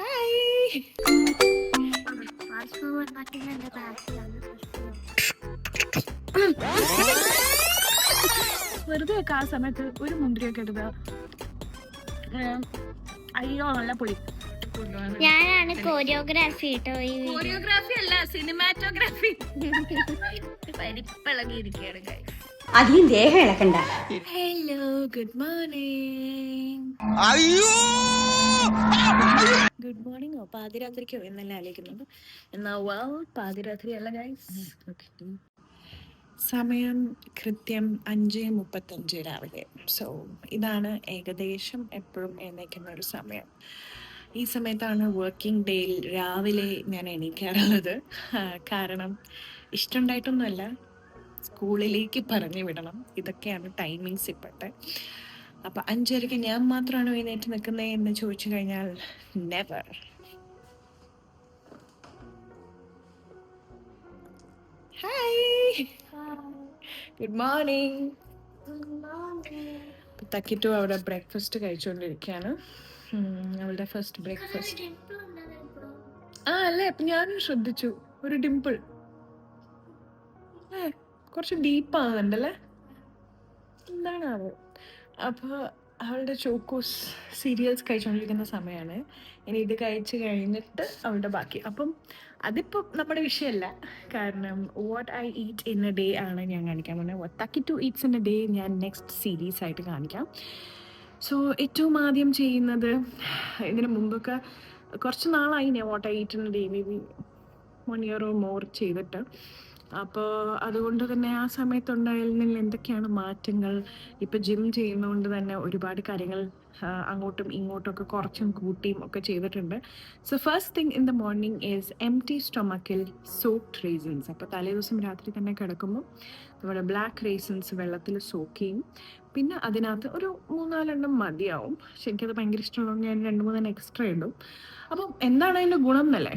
Hi. വെറുതെ ഒക്കെ ആ സമയത്ത് ഒരു മുന്തിരിയൊക്കെ എടുക്കുക. അയ്യോ നല്ല പൊളി. ഞാനാണ് കോറിയോഗ്രാഫി കേട്ടോ. കോറിയോഗ്രാഫി അല്ല, സിനിമാറ്റോഗ്രാഫി. പരിപ്പിളകിയിരിക്കുകയാണ്. അധികം ദേഹം ഇളക്കണ്ട. Hello, good morning. ഗുഡ് മോർണിംഗോ പാതിരാത്രിക്കോ എന്നല്ല ആലോചിക്കുന്നത്. എന്നാ പാതിരാത്രി അല്ല ഗൈസ്. സമയം കൃത്യം 5:35 രാവിലെ. സോ ഇതാണ് ഏകദേശം എപ്പോഴും എഴുന്നേക്കുന്ന ഒരു സമയം. ഈ സമയത്താണ് വർക്കിംഗ് ഡേയിൽ രാവിലെ ഞാൻ എണീക്കാറുള്ളത്. കാരണം ഇഷ്ടമുണ്ടായിട്ടൊന്നുമല്ല, സ്കൂളിലേക്ക് പറഞ്ഞു വിടണം. ഇതൊക്കെയാണ് ടൈമിങ്സ് ഇപ്പോഴത്തെ. അപ്പം 5:30 ഞാൻ മാത്രമാണ് എഴുന്നേറ്റ് നിൽക്കുന്നത് എന്ന് ചോദിച്ചു കഴിഞ്ഞാൽ never. Hi, good morning. Thakkittu അവിടെ ബ്രേക്ക്ഫാസ്റ്റ് കഴിച്ചുകൊണ്ടിരിക്കുകയാണ്. അവളുടെ ഫസ്റ്റ് ബ്രേക്ക്ഫാസ്റ്റ്. അല്ലേ, അപ്പം ഞാനും ശ്രദ്ധിച്ചു ഒരു ഡിംപിൾ. കുറച്ച് ഡീപ്പാകുന്നുണ്ടല്ലേ, എന്താണ് അത്? അപ്പോൾ അവളുടെ ചോക്കോസ് സീരിയൽസ് കഴിച്ചുകൊണ്ടിരിക്കുന്ന സമയമാണ്. ഇനി ഇത് കഴിച്ച് കഴിഞ്ഞിട്ട് അവളുടെ ബാക്കി. അപ്പം അതിപ്പോൾ നമ്മുടെ വിഷയമല്ല, കാരണം what I eat in a day ആണ് ഞാൻ കാണിക്കാൻ പോകുന്നത്. What Thakkittu eats in a day ഞാൻ നെക്സ്റ്റ് സീരീസ് ആയിട്ട് കാണിക്കാം. സോ ഏറ്റവും ആദ്യം ചെയ്യുന്നത്, ഇതിന് മുമ്പൊക്കെ കുറച്ച് നാളായി ഞാൻ what I eat in a day, may be 1 year or more ചെയ്തിട്ട്. അപ്പോൾ അതുകൊണ്ട് തന്നെ ആ സമയത്തുണ്ടായിരുന്നില്ല എന്തൊക്കെയാണ് മാറ്റങ്ങൾ. ഇപ്പോൾ ജിം ചെയ്യുന്നതുകൊണ്ട് തന്നെ ഒരുപാട് കാര്യങ്ങൾ അങ്ങോട്ടും ഇങ്ങോട്ടും ഒക്കെ കുറച്ചും കൂട്ടിയും ഒക്കെ ചെയ്തിട്ടുണ്ട്. So first thing in the morning is empty സ്റ്റൊമക്കിൽ സോക്ഡ് റേസിൻസ്. അപ്പോൾ തലേദിവസം രാത്രി തന്നെ കിടക്കുമ്പോൾ നമ്മുടെ ബ്ലാക്ക് റേസിൻസ് വെള്ളത്തിൽ സോക്ക് ചെയ്യും. പിന്നെ അതിനകത്ത് ഒരു 3-4 മതിയാവും. പക്ഷെ എനിക്കത് ഭയങ്കര ഇഷ്ടമുള്ളതുകൊണ്ട് ഞാൻ 2-3 എക്സ്ട്രാ ഇടും. അപ്പം എന്താണ് അതിൻ്റെ ഗുണം എന്നല്ലേ?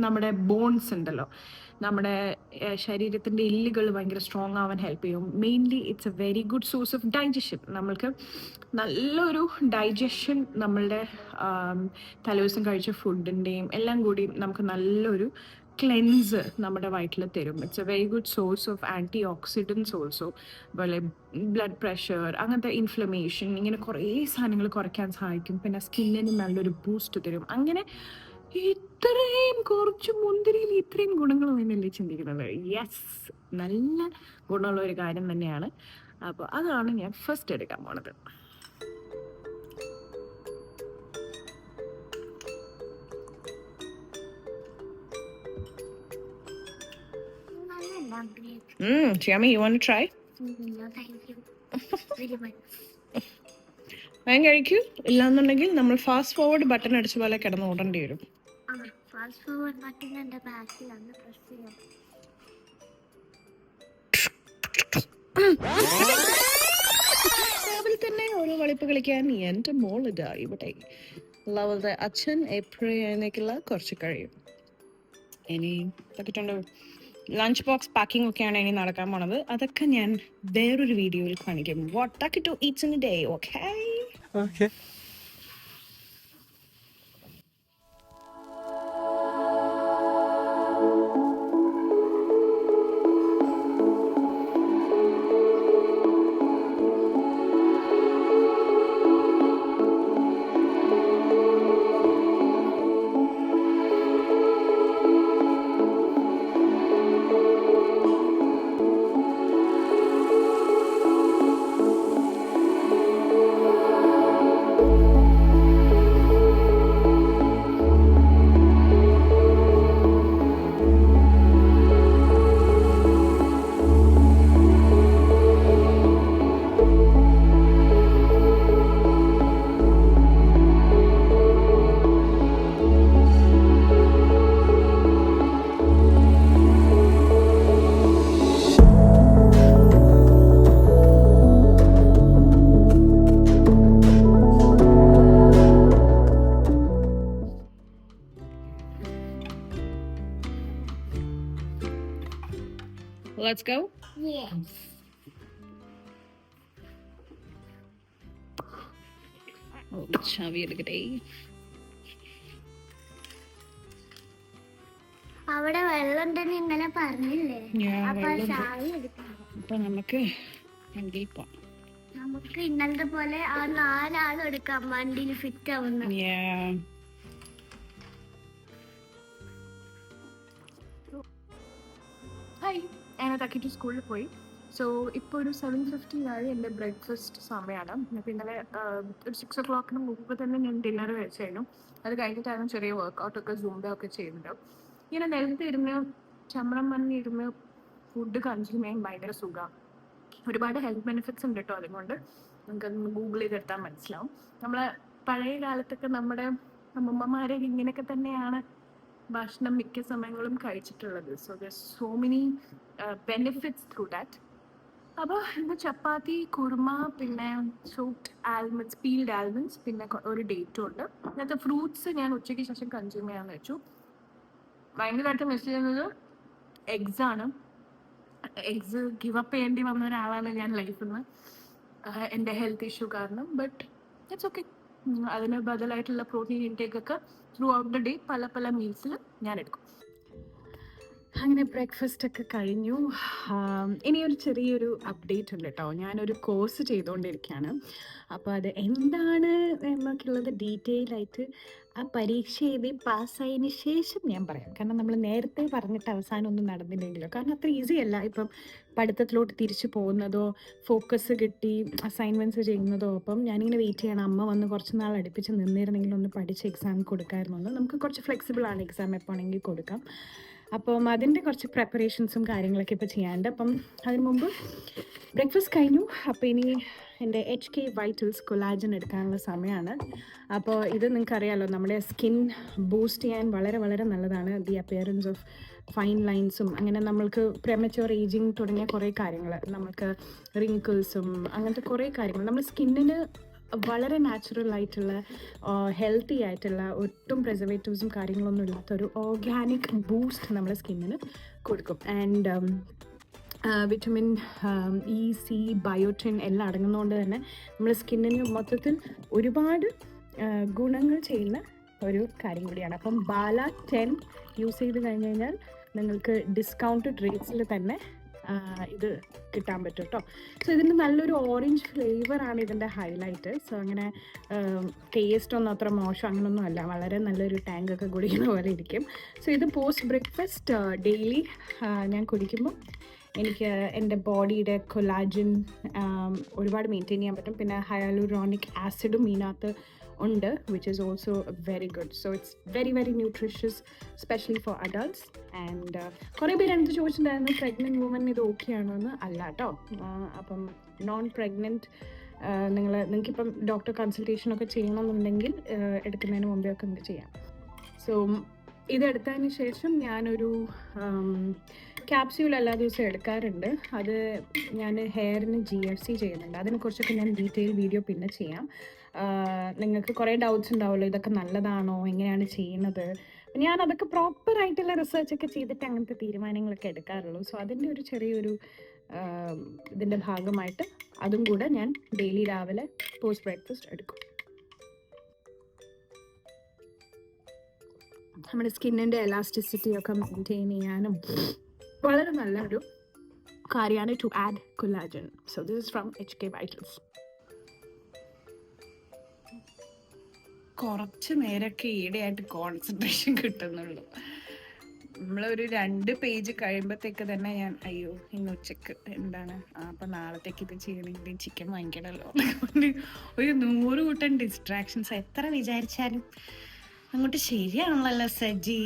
നമ്മുടെ ബോൺസ് ഉണ്ടല്ലോ, നമ്മുടെ ശരീരത്തിൻ്റെ എല്ലുകൾ ഭയങ്കര സ്ട്രോങ് ആവാൻ ഹെൽപ്പ് ചെയ്യും. Mainly it's a very good source of digestion. നമ്മൾക്ക് നല്ലൊരു ഡൈജഷൻ നമ്മളുടെ തലേദിവസം കഴിച്ച ഫുഡിൻ്റെയും എല്ലാം കൂടി നമുക്ക് നല്ലൊരു ക്ലെൻസ് നമ്മുടെ വയറ്റിൽ തരും. It's a very good source of antioxidants also. അതുപോലെ ബ്ലഡ് പ്രഷർ, അങ്ങനത്തെ ഇൻഫ്ലമേഷൻ, ഇങ്ങനെ കുറേ സാധനങ്ങൾ കുറയ്ക്കാൻ സഹായിക്കും. പിന്നെ സ്കിന്നിന് നല്ലൊരു ബൂസ്റ്റ് തരും. അങ്ങനെ ഇത്രയും കുറച്ച് മുന്തിരിയിൽ ഇത്രയും ഗുണങ്ങൾ എന്നല്ലേ ചിന്തിക്കുന്നത്? യെസ്, നല്ല ഗുണമുള്ള ഒരു കാര്യം തന്നെയാണ്. അപ്പോൾ അതാണ് ഞാൻ ഫസ്റ്റ് എടുക്കാൻ പോണത്. Yummy, you want to try? No, thank you very much. ഞാൻ കഴിക്കൂ. ഇല്ലാന്നുണ്ടെങ്കിൽ നമ്മൾ ഫാസ്റ്റ് ഫോർവേഡ് ബട്ടൺ അടിച്ച പോലെ കിടന്ന് ഓടേണ്ടി വരും. ഫാസ്റ്റ് ഫോർവേഡ് ബട്ടൺ എൻ്റെ ബാക്കിലാണ് പ്രസ് ചെയ്യാം. രാവിലെ തന്നെ ഓരോ കളിപ്പ് കളിക്കാൻ എൻ്റെ മോളിതാ ഇവിടെ. അവളുടെ അച്ഛൻ എപ്പോഴേക്കുള്ള കുറച്ച് കഴിയും. ഇനി പറ്റിട്ടുണ്ട്. ലഞ്ച് ബോക്സ് പാക്കിംഗ് ഒക്കെയാണ് ഇനി നടക്കാൻ പോണത്. അതൊക്കെ ഞാൻ വേറൊരു വീഡിയോയിൽ കാണിക്കും. What Thakkittu eats in a day. Okay. Let's go. Yes. ചാവി എടുക്കട്ടെ. അവിടെ വെള്ളം ഉണ്ടെന്ന് ഇന്നലെ പറഞ്ഞില്ലേ? അപ്പൊ വെള്ളം ചായ എടുക്കണം. അപ്പൊ നമുക്ക് വണ്ടിയിൽ പോവാം. നമുക്ക് ഇന്നലത്തെ പോലെ ആ 4 ആളും എടുക്കാം വണ്ടിയിൽ ഫിറ്റ് ആവുന്ന. ഹായ്, ഞാൻ തക്കിട്ട് സ്കൂളിൽ പോയി. സോ ഇപ്പോൾ ഒരു 7:50 ആയി. എൻ്റെ ബ്രേക്ക്ഫാസ്റ്റ് സമയമാണ്. അപ്പോൾ ഇന്നലെ ഒരു 6 o'clock മുമ്പ് തന്നെ ഞാൻ ഡിന്നർ കഴിച്ചായിരുന്നു. അത് കഴിഞ്ഞിട്ടായിരുന്നു ചെറിയ വർക്കൗട്ടൊക്കെ സൂംബ ഒക്കെ ചെയ്യുന്നുണ്ട്. ഇങ്ങനെ നിലത്ത് ഇരുന്ന് ചമ്രം വന്നിരുന്ന് ഫുഡ് കൺസ്യൂം ചെയ്യാൻ ഭയങ്കര സുഖമാണ്. ഒരുപാട് ഹെൽത്ത് ബെനിഫിറ്റ്സ് ഉണ്ട് കേട്ടോ. അതുകൊണ്ട് നമുക്കതൊന്ന് ഗൂഗിൾ ചെയ്തെടുത്താൽ മനസ്സിലാവും. നമ്മളെ പഴയ കാലത്തൊക്കെ നമ്മുടെ അമ്മമ്മമാരെ ഇങ്ങനെയൊക്കെ തന്നെയാണ് ഭക്ഷണം മിക്ക സമയങ്ങളും കഴിച്ചിട്ടുള്ളത്. So there so many benefits through that. അപ്പോൾ ഇന്ന് ചപ്പാത്തി, കുറുമ, പിന്നെ സോക്ഡ് ആൽമണ്ട്സ്, പീൽഡ് ആൽമണ്ട്സ്, പിന്നെ ഒരു ഡേറ്റും ഉണ്ട്. ഇന്നത്തെ ഫ്രൂട്ട്സ് ഞാൻ ഉച്ചയ്ക്ക് ശേഷം കൺസ്യൂം ചെയ്യാമെന്ന് വെച്ചു. ഭയങ്കരമായിട്ട് മിസ് ചെയ്യുന്നത് എഗ്സാണ്. എഗ്സ് ഗിവ് അപ്പ് ചെയ്യേണ്ടി വന്ന ഒരാളാണ് ഞാൻ ലൈഫിൽ നിന്ന്, എൻ്റെ ഹെൽത്ത് ഇഷ്യൂ കാരണം. But it's okay. അതിന് ബദലായിട്ടുള്ള പ്രോട്ടീൻ ഇൻടേക്ക് ഒക്കെ ത്രൂ ഔട്ട് ദ ഡേ പല പല മീൽസിൽ ഞാൻ എടുക്കും. അങ്ങനെ ബ്രേക്ക്ഫാസ്റ്റ് ഒക്കെ കഴിഞ്ഞു. ഇനി ഒരു ചെറിയൊരു അപ്ഡേറ്റ് ഉണ്ട് കേട്ടോ. ഞാനൊരു കോഴ്സ് ചെയ്തുകൊണ്ടിരിക്കുകയാണ്. അപ്പോൾ അത് എന്താണ് എന്നൊക്കെയുള്ളത് ഡീറ്റെയിൽ ആയിട്ട് ആ പരീക്ഷ എഴുതി പാസ്സായതിന് ശേഷം ഞാൻ പറയാം. കാരണം നമ്മൾ നേരത്തെ പറഞ്ഞിട്ട് അവസാനം ഒന്നും നടന്നില്ലെങ്കിലോ, കാരണം അത്ര ഈസി അല്ല. ഇപ്പം പഠിത്തത്തിലോട്ട് തിരിച്ചു പോകുന്നതോ ഫോക്കസ് കിട്ടി അസൈൻമെൻറ്റ്സ് ചെയ്യുന്നതോ. അപ്പം ഞാനിങ്ങനെ വെയിറ്റ് ചെയ്യണം, അമ്മ വന്ന് കുറച്ച് നാൾ അടുപ്പിച്ച് നിന്നിരുന്നെങ്കിൽ ഒന്ന് പഠിച്ച് എക്സാം കൊടുക്കാമായിരുന്നു. നമുക്ക് കുറച്ച് ഫ്ലെക്സിബിളാണ്, എക്സാം എപ്പോഴാണെങ്കിൽ കൊടുക്കാം. അപ്പം അതിൻ്റെ കുറച്ച് പ്രിപ്പറേഷൻസും കാര്യങ്ങളൊക്കെ ഇപ്പോൾ ചെയ്യാനുണ്ട്. അപ്പം അതിന് മുമ്പ് ബ്രേക്ക്ഫാസ്റ്റ് കഴിഞ്ഞു. അപ്പോൾ ഇനി എൻ്റെ HK വൈറ്റൽസ് കൊളാജൻ എടുക്കാനുള്ള സമയമാണ്. അപ്പോൾ ഇത് നിങ്ങൾക്കറിയാമല്ലോ, നമ്മുടെ സ്കിൻ ബൂസ്റ്റ് ചെയ്യാൻ വളരെ വളരെ നല്ലതാണ്. ദി അപ്പിയറൻസ് ഓഫ് ഫൈൻ ലൈൻസും അങ്ങനെ നമ്മൾക്ക് പ്രെമച്യൂർ ഏജിങ് തുടങ്ങിയ കുറേ കാര്യങ്ങൾ, നമുക്ക് റിങ്കിൾസും അങ്ങനത്തെ കുറേ കാര്യങ്ങൾ നമ്മുടെ സ്കിന്നിന് വളരെ നാച്ചുറൽ ആയിട്ടുള്ള ഹെൽത്തി ആയിട്ടുള്ള ഒട്ടും പ്രിസർവേറ്റീവ്സും കാര്യങ്ങളൊന്നും ഇല്ലാത്തൊരു ഓർഗാനിക് ബൂസ്റ്റ് നമ്മുടെ സ്കിന്നിന് കൊടുക്കും. And vitamin E, C, biotin എല്ലാം അടങ്ങുന്നതുകൊണ്ട് തന്നെ നമ്മുടെ സ്കിന്നിന് മൊത്തത്തിൽ ഒരുപാട് ഗുണങ്ങൾ ചെയ്യുന്ന ഒരു കാര്യം കൂടിയാണ്. അപ്പം ബാല 10 യൂസ് ചെയ്ത് കഴിഞ്ഞ് കഴിഞ്ഞാൽ നിങ്ങൾക്ക് ഡിസ്കൗണ്ടഡ് റേറ്റ്സിൽ തന്നെ ഇത് കിട്ടാൻ പറ്റും കേട്ടോ. സോ ഇതിൻ്റെ നല്ലൊരു ഓറഞ്ച് ഫ്ലേവറാണ് ഇതിൻ്റെ ഹൈലൈറ്റ്. സോ അങ്ങനെ ടേസ്റ്റ് ഒന്നും അത്ര മോശം അങ്ങനൊന്നും അല്ല, വളരെ നല്ലൊരു ടാങ്കൊക്കെ കുടിക്കുന്ന പോലെ ഇരിക്കും. സോ ഇത് പോസ്റ്റ് ബ്രേക്ക്ഫാസ്റ്റ് ഡെയിലി ഞാൻ കുടിക്കുമ്പോൾ എനിക്ക് എൻ്റെ ബോഡിയുടെ കൊളാജൻ ഒരുപാട് മെയിൻറ്റെയിൻ ചെയ്യാൻ പറ്റും. പിന്നെ ഹയാലുറോണിക് ആസിഡും ഇതിനകത്ത് ഉണ്ട്, which is also very good. So it's very very nutritious, specially for adults. And കുറേ പേര് എനിക്ക് ചോദിച്ചിട്ടുണ്ടായിരുന്നു പ്രഗ്നൻറ്റ് വുമൻ ഇത് ഓക്കെ ആണോ എന്ന്. അല്ല കേട്ടോ. അപ്പം നോൺ പ്രഗ്നൻറ്റ് നിങ്ങൾക്കിപ്പം ഡോക്ടർ കൺസൾട്ടേഷനൊക്കെ ചെയ്യണമെന്നുണ്ടെങ്കിൽ എടുക്കുന്നതിന് മുമ്പേ ഒക്കെ നമുക്ക് ചെയ്യാം. സോ ഇതെടുത്തതിന് ശേഷം ഞാനൊരു ക്യാപ്സ്യൂൾ എല്ലാ ദിവസവും എടുക്കാറുണ്ട്. അത് ഞാൻ ഹെയറിന് GFC ചെയ്യുന്നുണ്ട്. അതിനെക്കുറിച്ചൊക്കെ ഞാൻ ഡീറ്റെയിൽ വീഡിയോ പിന്നെ ചെയ്യാം. നിങ്ങൾക്ക് കുറേ ഡൗട്ട്സ് ഉണ്ടാവുമല്ലോ, ഇതൊക്കെ നല്ലതാണോ, എങ്ങനെയാണ് ചെയ്യുന്നത്. ഞാൻ അതൊക്കെ പ്രോപ്പറായിട്ടുള്ള റിസർച്ചൊക്കെ ചെയ്തിട്ട് അങ്ങനത്തെ തീരുമാനങ്ങളൊക്കെ എടുക്കാറുള്ളൂ. സോ അതിൻ്റെ ഒരു ചെറിയൊരു ഇതിൻ്റെ ഭാഗമായിട്ട് അതും കൂടെ ഞാൻ ഡെയിലി രാവിലെ പോസ്റ്റ് ബ്രേക്ക്ഫാസ്റ്റ് എടുക്കും. നമ്മുടെ സ്കിന്നിൻ്റെ എലാസ്റ്റിസിറ്റി ഒക്കെ മെയിൻറ്റെയിൻ ചെയ്യാനും വളരെ നല്ലൊരു കാര്യമാണ് to add collagen. So this is from HK vitals. കുറച്ച് നേരമൊക്കെ ഈടെയായിട്ട് കോൺസെൻട്രേഷൻ കിട്ടുന്നുള്ളൂ. നമ്മളൊരു 2 പേജ് കഴിയുമ്പോഴത്തേക്ക് തന്നെ ഞാൻ അയ്യോ ഇന്ന് ഉച്ചക്ക് എന്താണ് അപ്പം നാളത്തേക്ക് ഇത് ചെയ്യണമെങ്കിൽ ചിക്കൻ വാങ്ങിക്കണമല്ലോ, ഒരു 100 കൂട്ടം ഡിസ്ട്രാക്ഷൻസ്. എത്ര വിചാരിച്ചാലും അങ്ങോട്ട് ശരിയാണല്ലോ സജ്ജി.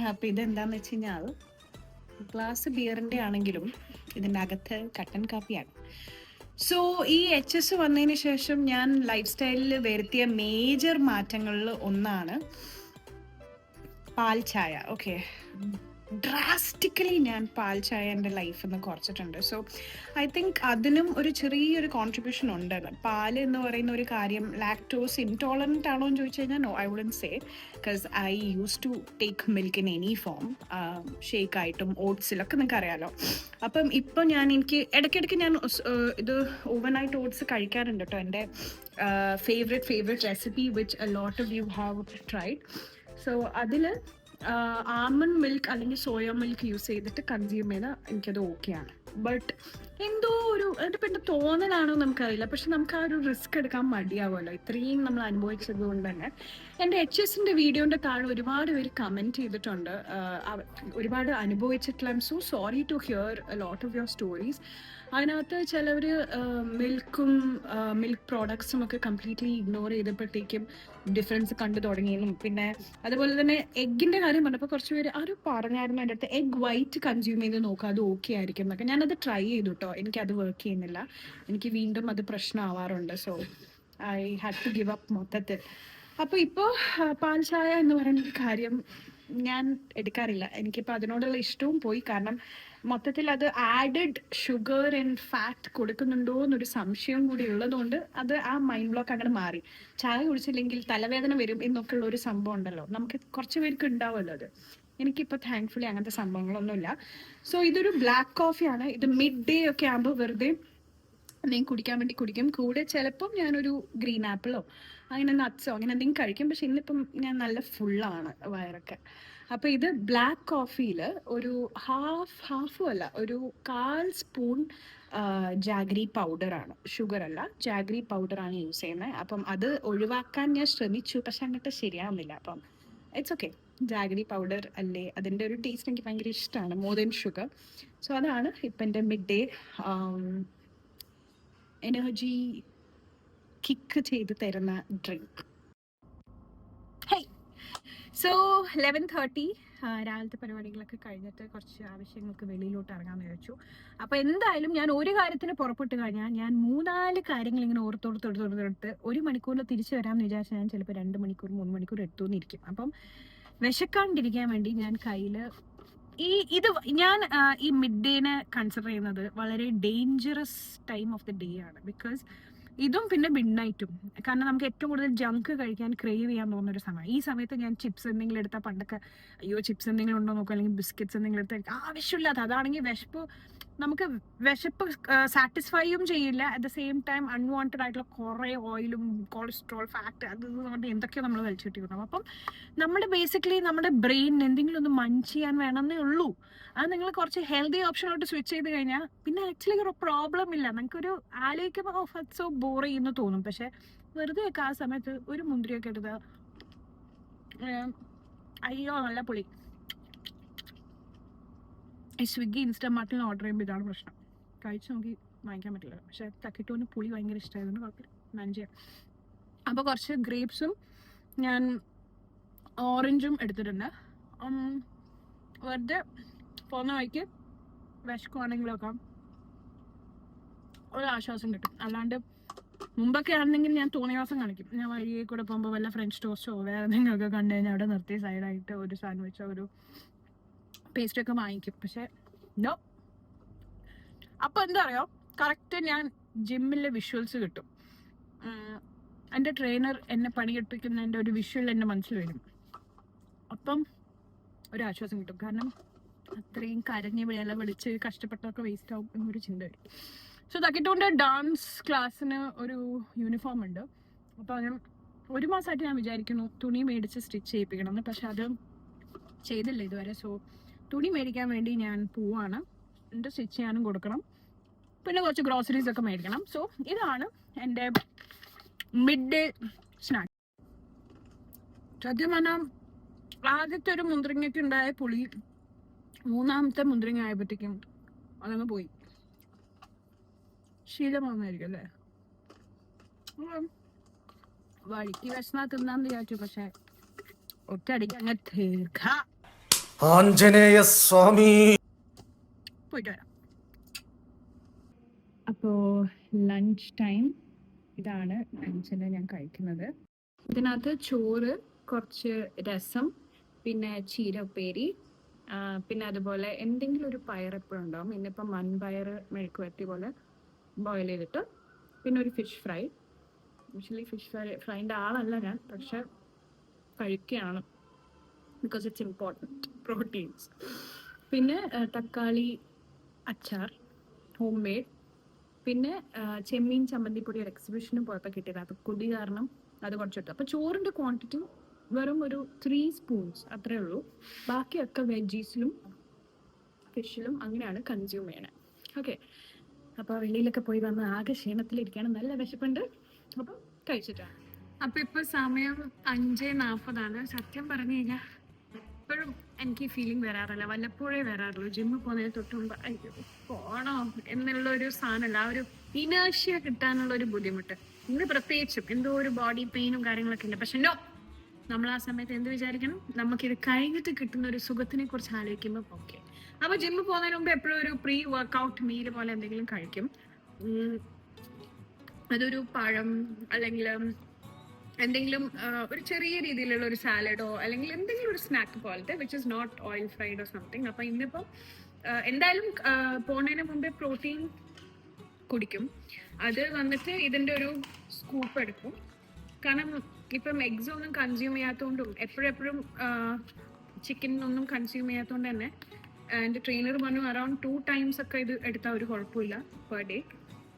അപ്പം ഇതെന്താണെന്ന് വെച്ച് കഴിഞ്ഞാൽ ഗ്ലാസ് ബിയറിൻ്റെ ആണെങ്കിലും ഇതിൻ്റെ അകത്ത് കട്ടൻ കാപ്പിയാണ്. സോ ഈ HS വന്നതിന് ശേഷം ഞാൻ ലൈഫ് സ്റ്റൈലിൽ വരുത്തിയ മേജർ മാറ്റങ്ങളിൽ ഒന്നാണ് പാൽ ചായ. ഓക്കെ, ഡ്രാസ്റ്റിക്കലി ഞാൻ പാൽ ചായ എൻ്റെ ലൈഫിൽ നിന്ന് കുറച്ചിട്ടുണ്ട്. സോ ഐ തിങ്ക് അതിനും ഒരു ചെറിയൊരു കോൺട്രിബ്യൂഷൻ ഉണ്ട്. പാൽ എന്ന് പറയുന്ന ഒരു കാര്യം ലാക്ടോസ് ഇൻടോളറൻ്റ് ആണോ എന്ന് ചോദിച്ചു കഴിഞ്ഞാൽ no, I wouldn't say, because I use to take milk in any form, ഷേക്കായിട്ടും ഓട്സിലൊക്കെ നിങ്ങൾക്ക് അറിയാമല്ലോ. അപ്പം ഇപ്പം എനിക്ക് ഇടയ്ക്കിടയ്ക്ക് ഞാൻ ഇത് ഓവർനൈറ്റ് ഓട്സ് കഴിക്കാറുണ്ട് കേട്ടോ. എൻ്റെ favourite recipe which A lot of you have tried. So അതിൽ ആൽമണ്ട് മിൽക്ക് അല്ലെങ്കിൽ സോയ മിൽക്ക് യൂസ് ചെയ്തിട്ട് കൺസ്യൂം ചെയ്താൽ എനിക്കത് ഓക്കെയാണ്. ബട്ട് എന്തോ ഒരു അതിപ്പോൾ എൻ്റെ തോന്നലാണോ നമുക്കറിയില്ല, പക്ഷെ നമുക്ക് ആ ഒരു റിസ്ക് എടുക്കാൻ മടിയാവുമല്ലോ ഇത്രയും നമ്മൾ അനുഭവിച്ചത് കൊണ്ട് തന്നെ. എൻ്റെ HS-ൻ്റെ വീഡിയോൻ്റെ താഴെ ഒരുപാട് പേര് കമൻറ്റ് ചെയ്തിട്ടുണ്ട്, ഒരുപാട് അനുഭവിച്ചിട്ടുള്ള. I am so sorry to hear a lot of your stories. അതിനകത്ത് ചിലവർ മിൽക്ക് പ്രോഡക്ട്സും ഒക്കെ കംപ്ലീറ്റ്ലി ഇഗ്നോർ ചെയ്തപ്പോഴത്തേക്കും ഡിഫറൻസ് കണ്ടു തുടങ്ങിയെന്നും, പിന്നെ അതുപോലെ തന്നെ എഗ്ഗിൻ്റെ കാര്യം പറഞ്ഞപ്പോൾ കുറച്ച് പേര് ആരും പറഞ്ഞായിരുന്നു എൻ്റെ അടുത്ത് എഗ് വൈറ്റ് കൺസ്യൂം ചെയ്ത് നോക്കുക അത് ഓക്കെ ആയിരിക്കും എന്നൊക്കെ. ഞാനത് ട്രൈ ചെയ്തു കേട്ടോ, എനിക്കത് വർക്ക് ചെയ്യുന്നില്ല, എനിക്ക് വീണ്ടും അത് പ്രശ്നമാവാറുണ്ട്. So I had to give up മൊത്തത്തിൽ. അപ്പോൾ ഇപ്പോൾ പാൽ ചായ എന്ന് പറയുന്ന കാര്യം ഞാൻ എടുക്കാറില്ല. എനിക്കിപ്പോൾ അതിനോടുള്ള ഇഷ്ടവും പോയി, കാരണം മൊത്തത്തിൽ അത് ആഡഡ് ഷുഗർ ആൻഡ് ഫാറ്റ് കൊടുക്കുന്നുണ്ടോ എന്നൊരു സംശയം കൂടി ഉള്ളതുകൊണ്ട് അത് ആ മൈൻഡ് ബ്ലോക്ക് അങ്ങനെ മാറി. ചായ കുടിച്ചില്ലെങ്കിൽ തലവേദന വരും എന്നൊക്കെ ഉള്ള ഒരു സംഭവം ഉണ്ടല്ലോ, നമുക്ക് കുറച്ച് പേർക്ക് ഉണ്ടാവുമല്ലോ അത്. എനിക്കിപ്പോൾ താങ്ക്ഫുള്ളി അങ്ങനത്തെ സംഭവങ്ങളൊന്നുമില്ല. സോ ഇതൊരു ബ്ലാക്ക് കോഫിയാണ്. ഇത് മിഡ് ഡേ ഒക്കെ ആകുമ്പോൾ വെറുതെ എന്തെങ്കിലും കുടിക്കാൻ വേണ്ടി കുടിക്കും. കൂടെ ചിലപ്പം ഞാനൊരു ഗ്രീൻ ആപ്പിളോ അങ്ങനെ നട്ട്സോ അങ്ങനെ എന്തെങ്കിലും കഴിക്കും. പക്ഷെ ഇന്നിപ്പം ഞാൻ നല്ല ഫുള്ളാണ് വയറൊക്കെ. അപ്പോൾ ഇത് ബ്ലാക്ക് കോഫിയിൽ ഒരു ഹാഫും അല്ല, ഒരു 1/4 സ്പൂൺ ജാഗ്രി പൗഡറാണ്, ഷുഗർ അല്ല, ജാഗ്രി പൗഡറാണ് യൂസ് ചെയ്യുന്നത്. അപ്പം അത് ഒഴിവാക്കാൻ ഞാൻ ശ്രമിച്ചു, പക്ഷെ അങ്ങോട്ട് ശരിയാവുന്നില്ല. അപ്പം ഇറ്റ്സ് ഓക്കെ, ജാഗ്രി പൗഡർ അല്ലേ, അതിൻ്റെ ഒരു ടേസ്റ്റ് എനിക്ക് ഭയങ്കര ഇഷ്ടമാണ്, മോർ ദൻ ഷുഗർ. സോ അതാണ് ഇപ്പം എൻ്റെ മിഡ് ഡേ എനർജി കിക്ക് ചെയ്ത് തരുന്ന ഡ്രിങ്ക്. ഹേയ്, സോ 11:30 രാവിലത്തെ പരിപാടികളൊക്കെ കഴിഞ്ഞിട്ട് കുറച്ച് ആവശ്യങ്ങൾക്ക് വെളിയിലോട്ട് ഇറങ്ങാമെന്ന് വിചാരിച്ചു. അപ്പോൾ എന്തായാലും ഞാൻ ഒരു കാര്യത്തിന് പുറപ്പെട്ട് കഴിഞ്ഞാൽ ഞാൻ 3-4 കാര്യങ്ങൾ ഇങ്ങനെ ഓർത്തെടുത്ത് 1 മണിക്കൂറിൽ തിരിച്ചു വരാമെന്ന് വിചാരിച്ചാൽ ഞാൻ ചിലപ്പോൾ 2 മണിക്കൂർ 3 മണിക്കൂർ എടുത്തുകൊണ്ടിരിക്കും. അപ്പം വിശക്കാണ്ടിരിക്കാൻ വേണ്ടി ഞാൻ കയ്യിൽ ഈ മിഡ് ഡേനെ കൺസിഡർ ചെയ്യുന്നത് വളരെ dangerous time of the day ആണ്. ബിക്കോസ് ഇതും പിന്നെ മിഡ് നൈറ്റും, കാരണം നമുക്ക് ഏറ്റവും കൂടുതൽ ജങ്ക് കഴിക്കാൻ ക്രേവ് ചെയ്യാൻ തോന്നുന്നൊരു സമയം. ഈ സമയത്ത് ഞാൻ ചിപ്സ് എന്തെങ്കിലും എടുത്താൽ, പണ്ടൊക്കെ അയ്യോ ചിപ്സ് എന്തെങ്കിലും ഉണ്ടോ നോക്കുക, അല്ലെങ്കിൽ ബിസ്ക്കറ്റ്സ് എന്തെങ്കിലും എടുത്താൽ ആവശ്യമില്ലാത്ത, അതാണെങ്കിൽ വിശപ്പ് സാറ്റിസ്ഫൈയും ചെയ്യില്ല, at the same time unwanted ആയിട്ടുള്ള കുറേ ഓയിലും കൊളസ്ട്രോൾ ഫാറ്റ് അത് പറഞ്ഞിട്ട് എന്തൊക്കെയോ നമ്മൾ വലിച്ചിട്ടിരിക്കണം. അപ്പം ബേസിക്കലി നമ്മുടെ ബ്രെയിൻ എന്തെങ്കിലും ഒന്ന് മഞ്ച് ചെയ്യാൻ വേണമെന്നേ ഉള്ളൂ. അത് നിങ്ങൾ കുറച്ച് ഹെൽത്തി ഓപ്ഷനോട്ട് സ്വിച്ച് ചെയ്ത് കഴിഞ്ഞാൽ പിന്നെ ആക്ച്വലി ഒരു പ്രോബ്ലം ഇല്ല. നമുക്കൊരു ആലോചിക്കുമ്പോൾ ഓഫ് അത് സോ ബോർ ചെയ്യുന്നു തോന്നും. പക്ഷെ വെറുതെ ഒക്കെ ആ സമയത്ത് ഒരു മുന്തിരിയൊക്കെ എടുത്താൽ അയ്യോ നല്ല പുളി. ഈ സ്വിഗ്ഗി ഇൻസ്റ്റാമാർട്ടിൽ ഓർഡർ ചെയ്യുമ്പോൾ ഇതാണ് പ്രശ്നം, കഴിച്ച് നോക്കി വാങ്ങിക്കാൻ പറ്റില്ല. പക്ഷെ തക്കിട്ടോന് പുളി ഭയങ്കര ഇഷ്ടമായതുകൊണ്ട് കുഴപ്പമില്ല, മാനേജ് ചെയ്യാം. അപ്പോൾ കുറച്ച് ഗ്രേപ്സും ഞാൻ ഓറഞ്ചും എടുത്തിട്ടുണ്ട്. വെറുതെ പോകുന്ന വഴിക്ക് വിശക്കുവാണെങ്കിലൊക്കെ ഒരാശ്വാസം കിട്ടും. അല്ലാണ്ട് മുമ്പൊക്കെ ആണെങ്കിൽ ഞാൻ തോന്നിവാസം കാണിക്കും. ഞാൻ വഴിയെ കൂടെ പോകുമ്പോൾ വല്ല ഫ്രഞ്ച് ടോസ്റ്റോ വേറെ എന്തെങ്കിലുമൊക്കെ കണ്ടു കഴിഞ്ഞാൽ അവിടെ നിർത്തി സൈഡായിട്ട് ഒരു സാൻഡ്വിച്ചോ ഒരു പേസ്റ്റൊക്കെ വാങ്ങിക്കും. പക്ഷെ നോ. അപ്പോൾ എന്താ പറയുക, കറക്റ്റ് ഞാൻ ജിമ്മിലെ വിഷ്വൽസ് കിട്ടും. എൻ്റെ ട്രെയിനർ എന്നെ പണിയെടുപ്പിക്കുന്നതിൻ്റെ ഒരു വിഷ്വൽ എൻ്റെ മനസ്സിൽ വരും. അപ്പം ഒരാശ്വാസം കിട്ടും. കാരണം അത്രയും കരഞ്ഞ് വിളിച്ച് കഷ്ടപ്പെട്ടൊക്കെ വേസ്റ്റ് ആവും എന്നൊരു ചിന്ത വരും. സോ തക്കിട്ടോൻ്റെ ഡാൻസ് ക്ലാസ്സിന് ഒരു യൂണിഫോം ഉണ്ട്. അപ്പോൾ ഞാൻ 1 മാസമായിട്ട് ഞാൻ വിചാരിക്കുന്നു തുണി മേടിച്ച് സ്റ്റിച്ച് ചെയ്യിപ്പിക്കണമെന്ന്. പക്ഷെ അത് ചെയ്തില്ല ഇതുവരെ. സോ തുണി മേടിക്കാൻ വേണ്ടി ഞാൻ പോവാണ്. എൻ്റെ സ്റ്റിച്ച് ചെയ്യാനും കൊടുക്കണം, പിന്നെ കുറച്ച് ഗ്രോസറീസ് ഒക്കെ മേടിക്കണം. സോ ഇതാണ് എൻ്റെ മിഡ് ഡേ സ്നാക്ക്. സത്യം പറഞ്ഞാൽ ആദ്യത്തെ ഒരു മുന്തിരിങ്ങയ്ക്ക് ഉണ്ടായ പുളി 3-ാമത്തെ മുന്തിരിങ്ങ ആയപ്പോഴത്തേക്കും അതങ്ങ് പോയി. ശീലമാകുന്നതായിരിക്കും അല്ലേ. വഴിക്ക് വിശന്നാ തിന്നാന്ന് വിചാരിച്ചു, പക്ഷെ ഒറ്റയടിക്ക് അങ്ങ് തീർക്കാം. ആഞ്ജനേയ സ്വാമി. പോയിട്ട് വരാം. അപ്പോൾ ലഞ്ച് ടൈം ഇതാണ്. ലഞ്ചിന് ഞാൻ കഴിക്കുന്നത് ഇതിനകത്ത് ചോറ്, കുറച്ച് രസം, പിന്നെ ചീര ഉപ്പേരി, പിന്നെ അതുപോലെ എന്തെങ്കിലും ഒരു പയർ എപ്പോഴും ഉണ്ടാവും. ഇന്നിപ്പം മൺപയർ മെഴുക്ക് വരട്ടി പോലെ ബോയിൽ ചെയ്തിട്ട്, പിന്നെ ഒരു ഫിഷ് ഫ്രൈ. ആക്ച്വലി ഫിഷ് ഫ്രൈൻ്റെ ആളല്ല ഞാൻ, പക്ഷെ കഴിക്കുകയാണ് ബിക്കോസ് ഇറ്റ്സ് ഇമ്പോർട്ടൻറ്റ് പ്രോട്ടീൻസ്. പിന്നെ തക്കാളി അച്ചാർ ഹോം മെയ്ഡ്, പിന്നെ ചെമ്മീൻ ചമ്മന്തിപ്പൊടി ഒരു എക്സിബിഷന് പോയപ്പോൾ കിട്ടിയത്, അത് കൊതി കാരണം അത് കുറച്ചിട്ടു. അപ്പോൾ ചോറിൻ്റെ ക്വാണ്ടിറ്റി വെറും ഒരു 3 സ്പൂൺസ് അത്രേ ഉള്ളൂ. ബാക്കിയൊക്കെ വെജീസിലും ഫിഷിലും അങ്ങനെയാണ് കൺസ്യൂം ചെയ്യണേ. ഓക്കെ, അപ്പോൾ വെളിയിലൊക്കെ പോയി വന്ന് ആകെ ക്ഷീണത്തിലിരിക്കുകയാണ്. നല്ല വിശപ്പുണ്ട്. അപ്പം കഴിച്ചിട്ടാണ്. അപ്പം ഇപ്പോൾ സമയം 5:40. സത്യം പറഞ്ഞു കഴിഞ്ഞാൽ എപ്പോഴും എനിക്ക് ഈ ഫീലിംഗ് വരാറില്ല, വല്ലപ്പോഴേ വരാറുള്ളൂ. ജിമ്മിൽ പോകുന്നതിന് തൊട്ട് മുമ്പ് അയ്യോ പോണോ എന്നുള്ളൊരു സാധനമല്ല, ആ ഒരു ഇനേർഷ്യ കിട്ടാനുള്ള ഒരു ബുദ്ധിമുട്ട്. ഇന്ന് പ്രത്യേകിച്ചും എന്തോ ഒരു ബോഡി പെയിനും കാര്യങ്ങളൊക്കെ ഉണ്ട്. പക്ഷെ നോ, നമ്മൾ ആ സമയത്ത് എന്ത് വിചാരിക്കണം, നമുക്കിത് കഴിഞ്ഞിട്ട് കിട്ടുന്ന ഒരു സുഖത്തിനെ കുറിച്ച് ആലോചിക്കുമ്പോൾ ഓക്കെ. അപ്പോൾ ജിമ്മിൽ പോകുന്നതിന് മുമ്പ് എപ്പോഴും ഒരു പ്രീ വർക്കൗട്ട് മീൽ പോലെ എന്തെങ്കിലും കഴിക്കും. അതൊരു പഴം അല്ലെങ്കിൽ എന്തെങ്കിലും ഒരു ചെറിയ രീതിയിലുള്ള ഒരു സാലഡോ അല്ലെങ്കിൽ എന്തെങ്കിലും ഒരു സ്നാക്ക് പോലത്തെ which is not oil fried or something. അപ്പം ഇന്നിപ്പോൾ എന്തായാലും പോണതിന് മുമ്പേ പ്രോട്ടീൻ കുടിക്കും. അത് വന്നിട്ട് ഇതിൻ്റെ ഒരു സ്കൂപ്പ് എടുക്കും. കാരണം ഇപ്പം എഗ്സ് ഒന്നും കൺസ്യൂം ചെയ്യാത്തതുകൊണ്ടും എപ്പോഴെപ്പോഴും ചിക്കനൊന്നും കൺസ്യൂം ചെയ്യാത്തതുകൊണ്ട് തന്നെ എൻ്റെ ട്രെയിനർ പറഞ്ഞു അറൗണ്ട് 2 times ഒക്കെ ഇത് എടുത്താൽ ഒരു കുഴപ്പമില്ല പെർ ഡേ.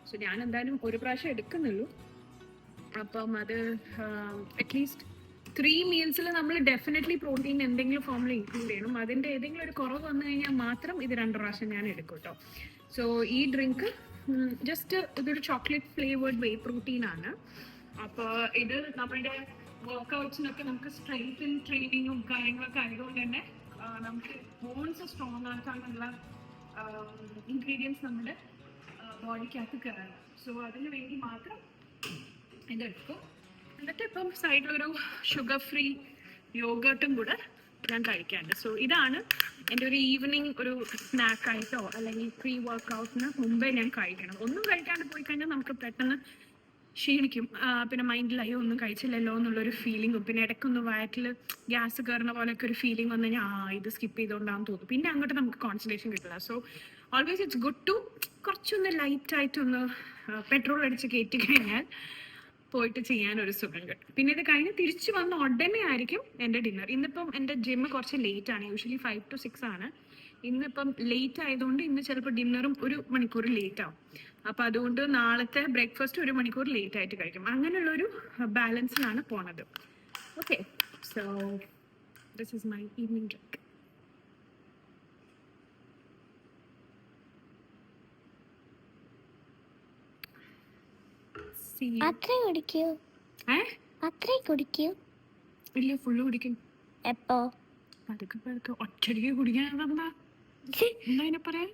സോ ഞാൻ എന്തായാലും ഒരു പ്രാവശ്യം എടുക്കുന്നുള്ളൂ. അപ്പം അത് അറ്റ്ലീസ്റ്റ് 3 meals നമ്മൾ ഡെഫിനറ്റ്ലി പ്രോട്ടീൻ എന്തെങ്കിലും ഫോമിൽ ഇൻക്ലൂഡ് ചെയ്യണം. അതിൻ്റെ ഏതെങ്കിലും ഒരു കുറവ് വന്നു കഴിഞ്ഞാൽ മാത്രം ഇത് 2 പ്രാവശ്യം ഞാൻ എടുക്കും കേട്ടോ. സോ ഈ ഡ്രിങ്ക് ജസ്റ്റ് ഇതൊരു ചോക്ലേറ്റ് ഫ്ലേവേർഡ് വേ പ്രോട്ടീനാണ്. അപ്പോൾ ഇത് നമ്മുടെ വർക്കൗട്ട്സിനൊക്കെ നമുക്ക് സ്ട്രെങ്ത് ട്രെയിനിങ്ങും കാര്യങ്ങളൊക്കെ ആയതുകൊണ്ട് തന്നെ നമുക്ക് ബോൺസ് സ്ട്രോങ് ആക്കാനുള്ള ഇൻഗ്രീഡിയൻസ് നമ്മുടെ ബോഡിക്കകത്ത് കയറണം. സോ അതിന് വേണ്ടി മാത്രം ഇതെടുക്കും. എന്നിട്ട് ഇപ്പം സൈഡിലൊരു ഷുഗർ ഫ്രീ യോഗട്ടും കൂടെ ഞാൻ കഴിക്കാറുണ്ട്. സോ ഇതാണ് എൻ്റെ ഒരു ഈവനിങ് ഒരു സ്നാക്കായിട്ടോ അല്ലെങ്കിൽ പ്രീ വർക്കൗട്ടിന് മുമ്പേ ഞാൻ കഴിക്കണം. ഒന്നും കഴിക്കാണ്ട് പോയി കഴിഞ്ഞാൽ നമുക്ക് പെട്ടെന്ന് ക്ഷീണിക്കും. പിന്നെ മൈൻഡിൽ അയ്യോ ഒന്നും കഴിച്ചില്ലല്ലോ എന്നുള്ളൊരു ഫീലിങ്ങും പിന്നെ ഇടയ്ക്കൊന്ന് വയറ്റിൽ ഗ്യാസ് കയറുന്ന പോലെയൊക്കെ ഒരു ഫീലിംഗ് വന്നു കഴിഞ്ഞാൽ ഇത് സ്കിപ്പ് ചെയ്തുകൊണ്ടാണെന്ന് തോന്നും. പിന്നെ അങ്ങോട്ട് നമുക്ക് കോൺസെൻട്രേഷൻ കിട്ടില്ല. So always it's good to കുറച്ചൊന്ന് ലൈറ്റായിട്ടൊന്ന് പെട്രോൾ അടിച്ച് കയറ്റി കഴിഞ്ഞാൽ പോയിട്ട് ചെയ്യാനൊരു സുഖം കിട്ടും. പിന്നെ ഇത് കഴിഞ്ഞ് തിരിച്ചു വന്ന ഉടനെ ആയിരിക്കും എൻ്റെ ഡിന്നർ. ഇന്നിപ്പം എൻ്റെ ജിമ്മ് കുറച്ച് ലേറ്റ് ആണ്, യൂഷ്വലി 5 to 6 ആണ്. ഇന്നിപ്പം ലേറ്റ് ആയതുകൊണ്ട് ഇന്ന് ചിലപ്പോൾ ഡിന്നറും 1 മണിക്കൂർ ലേറ്റ് ആവും. അപ്പം അതുകൊണ്ട് നാളത്തെ ബ്രേക്ക്ഫാസ്റ്റ് 1 മണിക്കൂർ ലേറ്റ് ആയിട്ട് കഴിക്കും. അങ്ങനെയുള്ളൊരു ബാലൻസിലാണ് പോണത്. Okay, so this is my evening drink. അത്രയും കുടിക്കൂ? അത്രയും കുടിക്കൂ? ഇല്ല, ഫുള്ള് കുടിക്കും. എപ്പോ? പതുക്കെ പതുക്കെ ഒറ്റടിക്ക് കുടിക്കാൻ എന്താ അതിനെ പറയാ?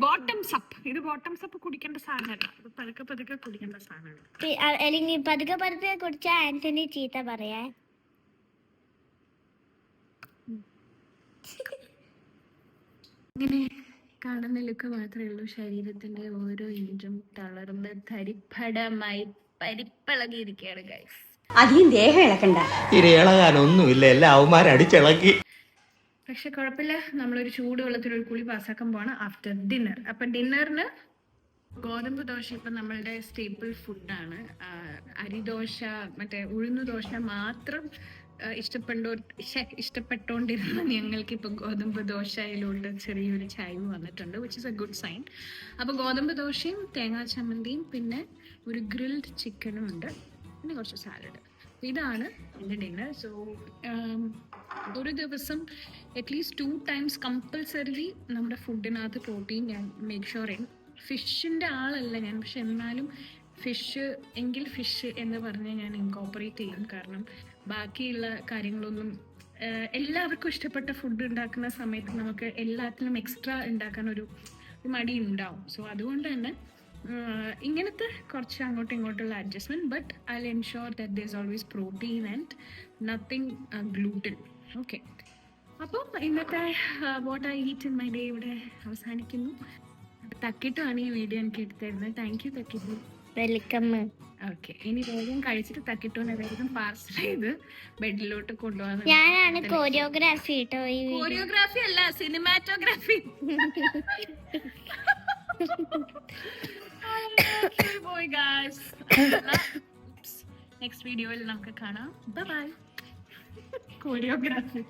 Bottoms up. ഇത് ബോട്ടംസ് അപ്പ് കുടിക്കേണ്ട സാധനമല്ല, ഇത് പതുക്കെ പതുക്കെ കുടിക്കേണ്ട സാധനമാണ്. അല്ലെങ്കിൽ പതുക്കെ പതുക്കെ കുടിച്ചാ ആന്റണി ചീത്ത പറയാ. ഇങ്ങനെ കാണുന്ന ലുക്ക് മാത്രമേ ഉള്ളൂ. ശരീരത്തിന്റെ ഓരോ ഇഞ്ചും തളർന്ന് ധരിപ്പടമായി പരിപ്പിളകിയിരിക്കുകയാണ് ഗൈസ്. അധികം ദേഹം ഇളക്കണ്ട. ഇളകാനൊന്നുമില്ല, എല്ലാം അവന്മാരടിച്ചിളക്കി. പക്ഷെ കുഴപ്പമില്ല, നമ്മളൊരു ചൂടുവെള്ളത്തിലൊരു കുളി പാസ്സാക്കാൻ പോവാണ് ആഫ്റ്റർ ഡിന്നർ. അപ്പം ഡിന്നറിന് ഗോതമ്പ് ദോശ ഇപ്പം നമ്മളുടെ സ്റ്റേപ്പിൾ ഫുഡാണ്. അരിദോശ മറ്റേ ഉഴുന്നു ദോശ മാത്രം ഇഷ്ടപ്പെട്ടോണ്ടിരുന്ന ഞങ്ങൾക്ക് ഇപ്പം ഗോതമ്പ് ദോശയിലോട്ട് ചെറിയൊരു ചായ്വ് വന്നിട്ടുണ്ട്, which is a good sign. അപ്പോൾ ഗോതമ്പ് ദോശയും തേങ്ങാ ചമ്മന്തിയും പിന്നെ ഒരു ഗ്രിൽഡ് ചിക്കനും ഉണ്ട്, പിന്നെ കുറച്ച് സാലഡ്. ഇതാണ് എൻ്റെ ഡിന്നർ. സോ ഒരു ദിവസം അറ്റ്ലീസ്റ്റ് 2 times കമ്പൽസറിലി നമ്മുടെ ഫുഡിനകത്ത് പ്രോട്ടീൻ ഞാൻ മേക്ക് ഷുവർ ചെയ്യും. ഫിഷിൻ്റെ ആളല്ല ഞാൻ, പക്ഷെ എന്നാലും ഫിഷ് എങ്കിൽ ഫിഷ് എന്ന് പറഞ്ഞ് ഞാൻ ഇൻകോപ്പറേറ്റ് ചെയ്യും. കാരണം ബാക്കിയുള്ള കാര്യങ്ങളൊന്നും എല്ലാവർക്കും ഇഷ്ടപ്പെട്ട ഫുഡ് ഉണ്ടാക്കുന്ന സമയത്ത് നമുക്ക് എല്ലാത്തിലും എക്സ്ട്രാ ഉണ്ടാക്കാൻ ഒരു മടി ഉണ്ടാവും. സോ അതുകൊണ്ട് തന്നെ ഇങ്ങനത്തെ കുറച്ച് അങ്ങോട്ടും ഇങ്ങോട്ടുള്ള adjustment, but I will ensure that there is always protein and nothing gluten. Okay, അപ്പോൾ ഇന്നത്തെ what I eat in my day ഇവിടെ അവസാനിക്കുന്നു. തക്കിട്ടുമാണ് ഈ വീഡിയോ എനിക്ക് എടുത്തിരുന്നത്. Thank you Thakkittu. Welcome. Okay, ഇനി വേഗം കഴിച്ചിട്ട് തക്കിട്ടോനെ വേഗം പാർസൽ ചെയ്ത് ബെഡിലോട്ട് കൊണ്ടുപോകാൻ. ഞാനാണ് കോറിയോഗ്രാഫി കേട്ടോ. കോറിയോഗ്രാഫി അല്ല, സിനിമാറ്റോഗ്രാഫി. പോയി ഗായ്സ്, നെക്സ്റ്റ് വീഡിയോയിൽ നമുക്ക് കാണാം. Bye bye. കോറിയോഗ്രാഫി.